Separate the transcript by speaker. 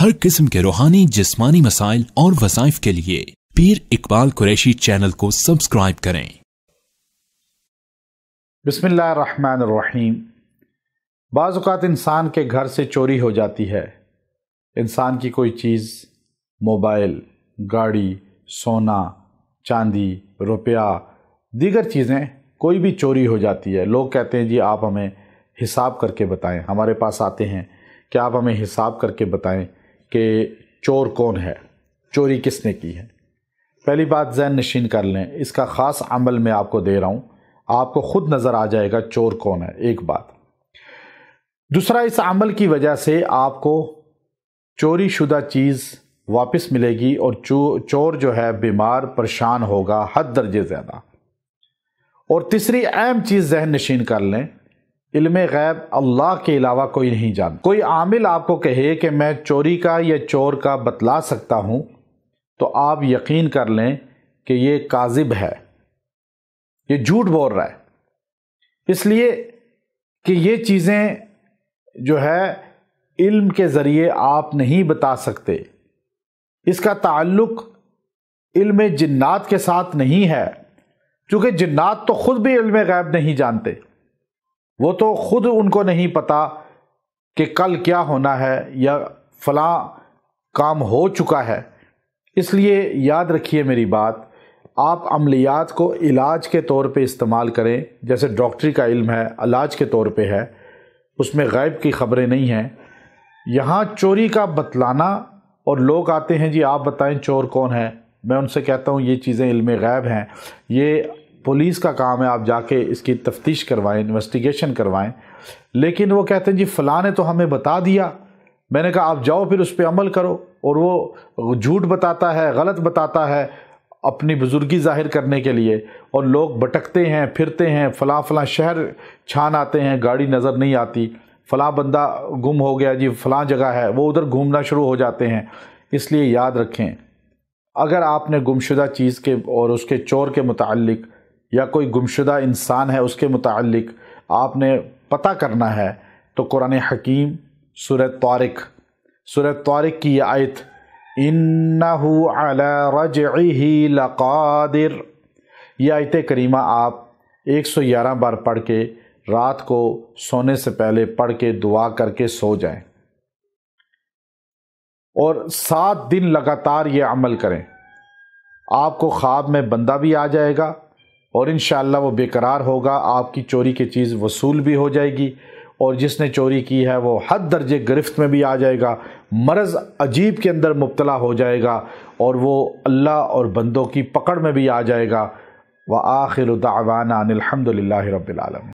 Speaker 1: ہر قسم کے روحانی جسمانی مسائل اور وظائف کے لیے پیر اقبال قریشی چینل کو سبسکرائب کریں۔
Speaker 2: بسم اللہ الرحمن الرحیم۔ بعض اوقات انسان کے گھر سے چوری ہو جاتی ہے۔ انسان کی کوئی چیز، موبائل، گاڑی، سونا، چاندی، روپیہ، دیگر چیزیں کوئی بھی چوری ہو جاتی ہے۔ لوگ کہتے ہیں جی آپ ہمیں حساب کر کے بتائیں، ہمارے پاس آتے ہیں کہ آپ ہمیں حساب کر کے بتائیں کہ چور کون ہے، چوری کس نے کی ہے۔ پہلی بات ذہن نشین کر لیں، اس کا خاص عمل میں آپ کو دے رہا ہوں، آپ کو خود نظر آ جائے گا چور کون ہے، ایک بات۔ دوسرا، اس عمل کی وجہ سے آپ کو چوری شدہ چیز واپس ملے گی اور چور جو ہے بیمار پریشان ہوگا حد درجے زیادہ۔ اور تیسری اہم چیز ذہن نشین کر لیں، علم غیب اللہ کے علاوہ کوئی نہیں جانتا۔ کوئی عامل آپ کو کہے کہ میں چوری کا یا چور کا بتلا سکتا ہوں تو آپ یقین کر لیں کہ یہ کاذب ہے، یہ جھوٹ بول رہا ہے، اس لیے کہ یہ چیزیں جو ہے علم کے ذریعے آپ نہیں بتا سکتے۔ اس کا تعلق علم جنات کے ساتھ نہیں ہے، چونکہ جنات تو خود بھی علم غیب نہیں جانتے، وہ تو خود ان کو نہیں پتا کہ کل کیا ہونا ہے یا فلاں کام ہو چکا ہے۔ اس لیے یاد رکھیے میری بات، آپ عملیات کو علاج کے طور پہ استعمال کریں، جیسے ڈاکٹری کا علم ہے علاج کے طور پہ ہے، اس میں غیب کی خبریں نہیں ہیں۔ یہاں چوری کا بتلانا، اور لوگ آتے ہیں جی آپ بتائیں چور کون ہے، میں ان سے کہتا ہوں یہ چیزیں علم غیب ہیں، یہ پولیس کا کام ہے، آپ جا کے اس کی تفتیش کروائیں، انویسٹیگیشن کروائیں۔ لیکن وہ کہتے ہیں جی فلاں نے تو ہمیں بتا دیا۔ میں نے کہا آپ جاؤ پھر اس پہ عمل کرو، اور وہ جھوٹ بتاتا ہے، غلط بتاتا ہے اپنی بزرگی ظاہر کرنے کے لیے، اور لوگ بھٹکتے ہیں پھرتے ہیں، فلاں فلاں شہر چھان آتے ہیں، گاڑی نظر نہیں آتی، فلاں بندہ گم ہو گیا جی فلاں جگہ ہے، وہ ادھر گھومنا شروع ہو جاتے ہیں۔ اس لیے یاد رکھیں، اگر آپ نے گمشدہ چیز کے اور اس کے چور کے متعلق، یا کوئی گمشدہ انسان ہے اس کے متعلق آپ نے پتہ کرنا ہے، تو قرآن حکیم سورہ طارق کی یہ آیت اِنَّهُ عَلَى رَجْعِهِ لَقَادِرٌ، یہ آیت کریمہ آپ 111 بار پڑھ کے رات کو سونے سے پہلے پڑھ کے دعا کر کے سو جائیں، اور 7 دن لگاتار یہ عمل کریں۔ آپ کو خواب میں بندہ بھی آ جائے گا، اور انشاءاللہ وہ بے قرار ہوگا، آپ کی چوری کی چیز وصول بھی ہو جائے گی، اور جس نے چوری کی ہے وہ حد درجے گرفت میں بھی آ جائے گا، مرض عجیب کے اندر مبتلا ہو جائے گا، اور وہ اللہ اور بندوں کی پکڑ میں بھی آ جائے گا۔ وآخر دعوانا ان الحمد للہ رب العالمین۔